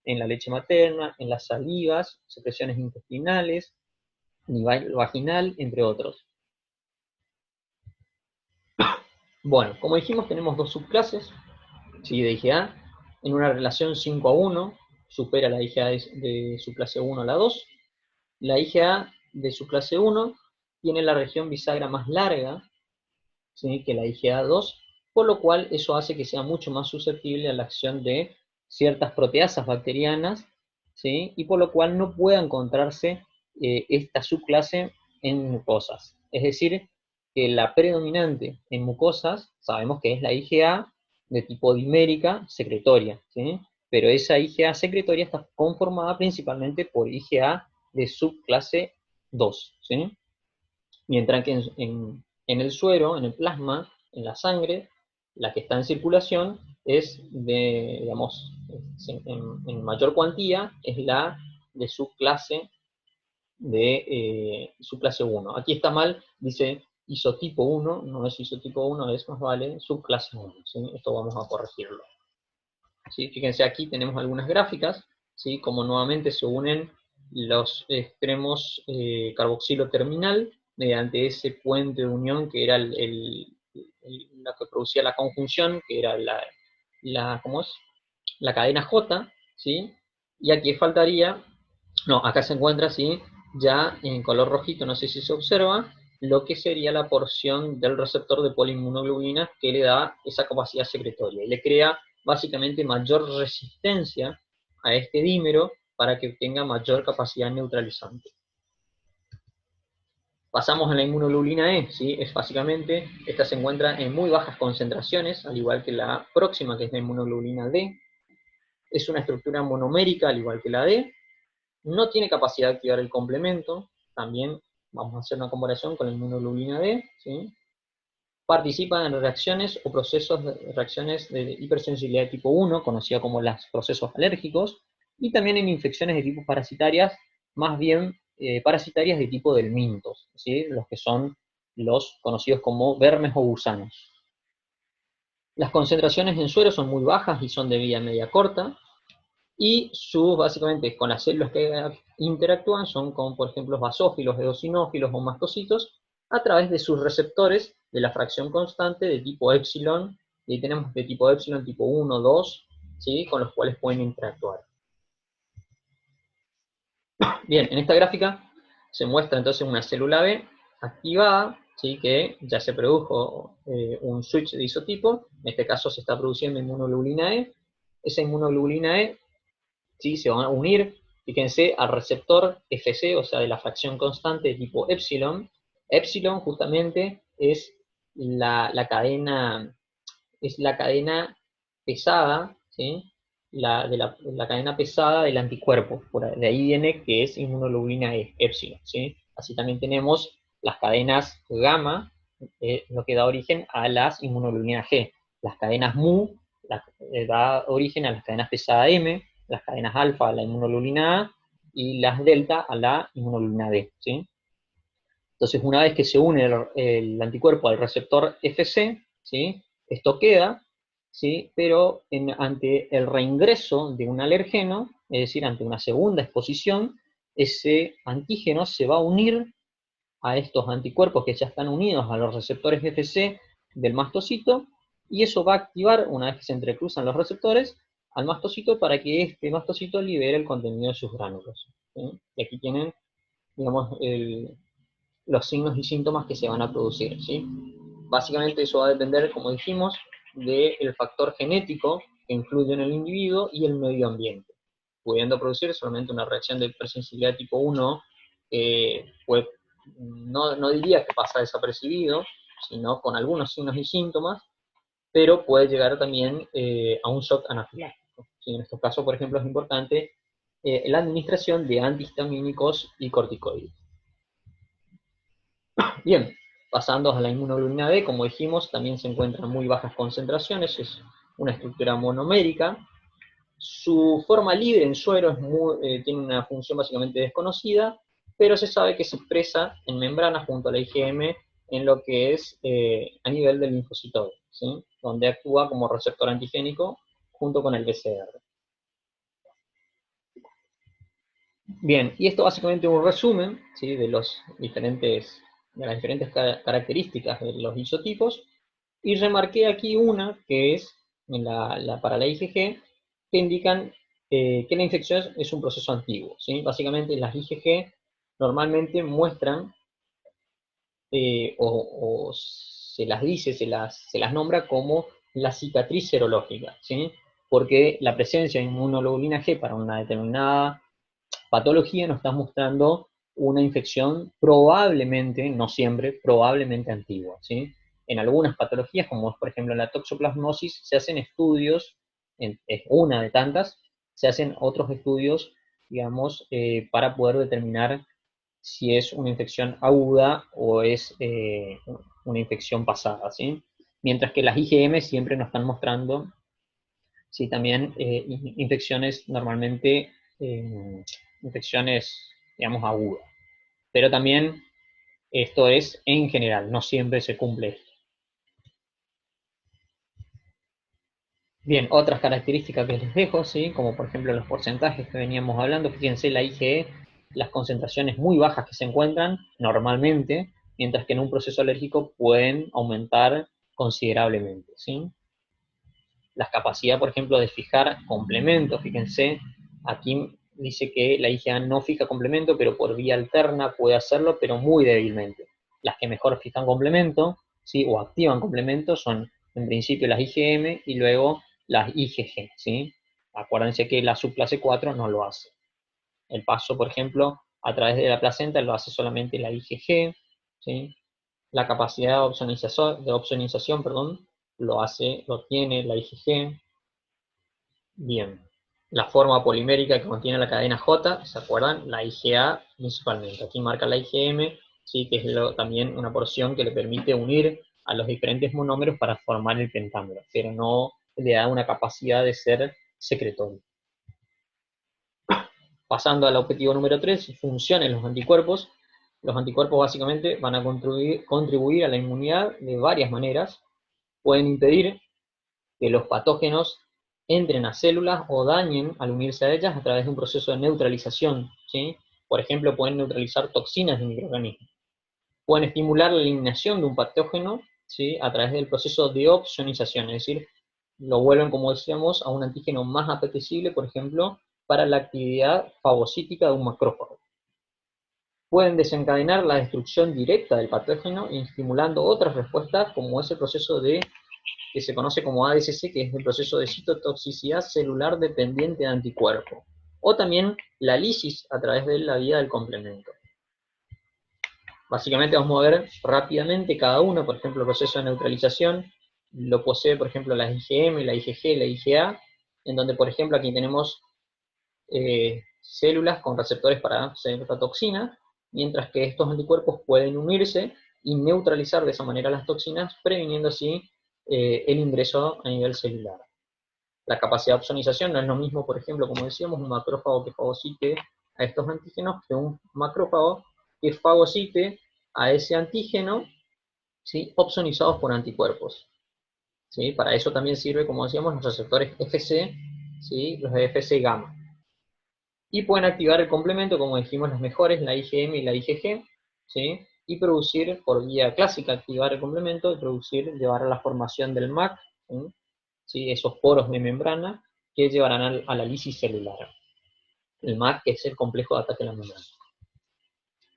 en la leche materna, en las salivas, secreciones intestinales, nivel vaginal, entre otros. Bueno, como dijimos, tenemos dos subclases, ¿sí? De IgA, en una relación 5:1, supera la IgA de su clase 1 a la 2. La IgA de su clase 1 tiene la región bisagra más larga, ¿sí? Que la IgA2, por lo cual eso hace que sea mucho más susceptible a la acción de ciertas proteasas bacterianas, ¿sí? Y por lo cual no pueda encontrarse esta subclase en mucosas. Es decir, que la predominante en mucosas sabemos que es la IgA de tipo dimérica secretoria, ¿sí? Pero esa IgA secretoria está conformada principalmente por IgA de subclase 2, ¿sí? Mientras que en el suero, en el plasma, en la sangre, la que está en circulación es de, digamos, en mayor cuantía, es la de subclase 1. Aquí está mal, dice isotipo 1, no es isotipo 1, es más vale subclase 1, ¿sí? Esto vamos a corregirlo. ¿Sí? Fíjense, aquí tenemos algunas gráficas, ¿sí? Como nuevamente se unen los extremos carboxilo terminal mediante ese puente de unión que era la que producía la conjunción, que era ¿cómo es? La cadena J, ¿sí? Y aquí faltaría, no, acá se encuentra, ¿sí? Ya en color rojito, no sé si se observa, lo que sería la porción del receptor de poliinmunoglobulina que le da esa capacidad secretoria y le crea básicamente mayor resistencia a este dímero para que tenga mayor capacidad neutralizante. Pasamos a la inmunoglobulina E, ¿sí? Es básicamente, esta se encuentra en muy bajas concentraciones, al igual que la próxima, que es la inmunoglobulina D. Es una estructura monomérica, al igual que la D. No tiene capacidad de activar el complemento, también vamos a hacer una comparación con la inmunoglobulina D, ¿sí? Participa en reacciones o procesos de reacciones de hipersensibilidad de tipo 1, conocida como los procesos alérgicos, y también en infecciones de tipo parasitarias, más bien parasitarias de tipo delmintos, ¿sí? Los que son los conocidos como vermes o gusanos. Las concentraciones en suero son muy bajas y son de vida media corta, y básicamente, con las células que interactúan son con, por ejemplo, los basófilos, eosinófilos o mastocitos, a través de sus receptores de la fracción constante de tipo epsilon, y ahí tenemos de tipo epsilon, tipo 1, 2, ¿sí? Con los cuales pueden interactuar. Bien, en esta gráfica se muestra entonces una célula B activada, ¿sí? Que ya se produjo un switch de isotipo, en este caso se está produciendo inmunoglobulina E. Esa inmunoglobulina E, ¿sí? Se van a unir, fíjense, al receptor Fc, o sea, de la fracción constante de tipo epsilon. Epsilon justamente es la cadena pesada, ¿sí? La cadena pesada del anticuerpo. De ahí viene que es inmunoglobulina E, epsilon, ¿sí? Así también tenemos las cadenas gamma, lo que da origen a las inmunoglobulinas G. Las cadenas mu da origen a las cadenas pesada M, las cadenas alfa a la inmunoglobulina A y las delta a la inmunoglobulina D, ¿sí? Entonces, una vez que se une el anticuerpo al receptor Fc, ¿sí? Esto queda, ¿sí? Pero ante el reingreso de un alergeno, es decir, ante una segunda exposición, ese antígeno se va a unir a estos anticuerpos que ya están unidos a los receptores Fc del mastocito, y eso va a activar, una vez que se entrecruzan los receptores, al mastocito para que este mastocito libere el contenido de sus gránulos, ¿sí? Y aquí tienen, digamos, los signos y síntomas que se van a producir, ¿sí? Básicamente eso va a depender, como dijimos, del factor genético que influye en el individuo y el medio ambiente, pudiendo producir solamente una reacción de hipersensibilidad tipo 1, pues no diría que pasa desapercibido, sino con algunos signos y síntomas, pero puede llegar también a un shock anafiláctico, ¿sí? En estos casos, por ejemplo, es importante la administración de antihistamínicos y corticoides. Bien, pasando a la inmunoglobulina B, como dijimos, también se encuentra en muy bajas concentraciones, es una estructura monomérica. Su forma libre en suero tiene una función básicamente desconocida, pero se sabe que se expresa en membrana junto a la IgM en lo que es a nivel del linfocito B, ¿sí? Donde actúa como receptor antigénico junto con el BCR. Bien, y esto básicamente es un resumen, ¿sí? De las diferentes características de los isotipos, y remarqué aquí una que es para la IgG, que indican que la infección es un proceso antiguo, ¿sí? Básicamente las IgG normalmente muestran o se las dice, se las nombra como la cicatriz serológica, ¿sí? Porque la presencia de inmunoglobulina G para una determinada patología nos está mostrando una infección probablemente, no siempre, probablemente antigua, ¿sí? En algunas patologías, como es por ejemplo la toxoplasmosis, se hacen estudios, es una de tantas, se hacen otros estudios, digamos, para poder determinar si es una infección aguda o es una infección pasada, ¿sí? Mientras que las IgM siempre nos están mostrando, sí, también infecciones normalmente, infecciones, digamos, agudas. Pero también esto es en general, no siempre se cumple esto. Bien, otras características que les dejo, ¿sí? Como por ejemplo los porcentajes que veníamos hablando, fíjense la IgE, las concentraciones muy bajas que se encuentran normalmente, mientras que en un proceso alérgico pueden aumentar considerablemente, ¿sí? La capacidad, por ejemplo, de fijar complementos, fíjense, aquí dice que la IgA no fija complemento, pero por vía alterna puede hacerlo, pero muy débilmente. Las que mejor fijan complemento, ¿sí? O activan complemento son en principio las IgM y luego las IgG, ¿sí? Acuérdense que la subclase 4 no lo hace. El paso, por ejemplo, a través de la placenta lo hace solamente la IgG, ¿sí? La capacidad de opsonización, perdón, lo tiene la IgG. Bien. La forma polimérica que contiene la cadena J, ¿se acuerdan? La IgA principalmente. Aquí marca la IgM, sí, que es también una porción que le permite unir a los diferentes monómeros para formar el pentámero, pero no le da una capacidad de ser secretorio. Pasando al objetivo número 3, funciones los anticuerpos. Los anticuerpos básicamente van a contribuir a la inmunidad de varias maneras. Pueden impedir que los patógenos entren a células o dañen al unirse a ellas a través de un proceso de neutralización, ¿sí? Por ejemplo, pueden neutralizar toxinas de microorganismos. Pueden estimular la eliminación de un patógeno, ¿sí? A través del proceso de opsonización, es decir, lo vuelven, como decíamos, a un antígeno más apetecible, por ejemplo, para la actividad fagocítica de un macrófago. Pueden desencadenar la destrucción directa del patógeno, estimulando otras respuestas, como es el proceso que se conoce como ADCC, que es el proceso de citotoxicidad celular dependiente de anticuerpo, o también la lisis a través de la vía del complemento. Básicamente vamos a ver rápidamente cada uno, por ejemplo, el proceso de neutralización lo posee, por ejemplo, la IgM, la IgG, la IgA, en donde, por ejemplo, aquí tenemos células con receptores para cierta toxina, mientras que estos anticuerpos pueden unirse y neutralizar de esa manera las toxinas, previniendo así el ingreso a nivel celular. La capacidad de opsonización no es lo mismo, por ejemplo, como decíamos, un macrófago que fagocite a estos antígenos que un macrófago que fagocite a ese antígeno, ¿sí? Opsonizados por anticuerpos. ¿Sí? Para eso también sirve, como decíamos, los receptores FC, ¿sí? Los de FC gamma. Y pueden activar el complemento, como dijimos, las mejores, la IgM y la IgG, ¿sí? Y producir, por vía clásica, activar el complemento, y producir, llevar a la formación del MAC, ¿sí? Esos poros de membrana que llevarán a la lisis celular. El MAC, que es el complejo de ataque a la membrana.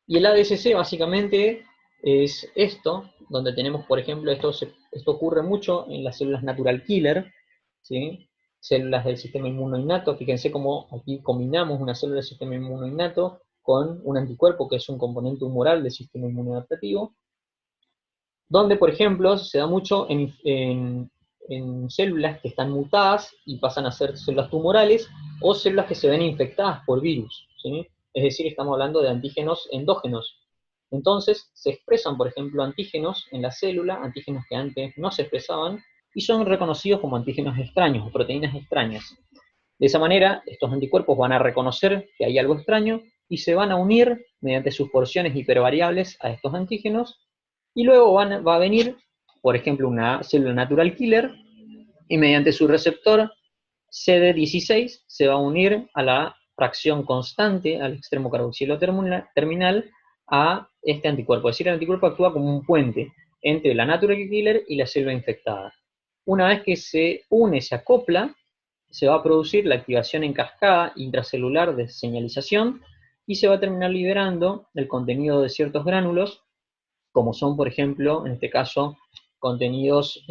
Y el ADCC básicamente es esto, donde tenemos, por ejemplo, esto ocurre mucho en las células natural killer, ¿sí? Células del sistema inmunoinnato. Fíjense cómo aquí combinamos una célula del sistema inmunoinnato con un anticuerpo que es un componente humoral del sistema inmunoadaptativo, donde, por ejemplo, se da mucho en células que están mutadas y pasan a ser células tumorales, o células que se ven infectadas por virus, ¿sí? Es decir, estamos hablando de antígenos endógenos. Entonces, se expresan, por ejemplo, antígenos en la célula, antígenos que antes no se expresaban, y son reconocidos como antígenos extraños o proteínas extrañas. De esa manera, estos anticuerpos van a reconocer que hay algo extraño y se van a unir mediante sus porciones hipervariables a estos antígenos, y luego va a venir, por ejemplo, una célula natural killer, y mediante su receptor CD16 se va a unir a la fracción constante al extremo carboxilo terminal a este anticuerpo. Es decir, el anticuerpo actúa como un puente entre la natural killer y la célula infectada. Una vez que se une, se acopla, se va a producir la activación en cascada intracelular de señalización y se va a terminar liberando el contenido de ciertos gránulos, como son, por ejemplo, en este caso, contenidos,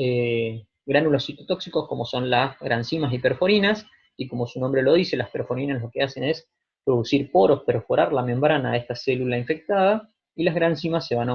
gránulos citotóxicos, como son las granzimas y perforinas, y como su nombre lo dice, las perforinas lo que hacen es producir poros, perforar la membrana de esta célula infectada, y las granzimas se van a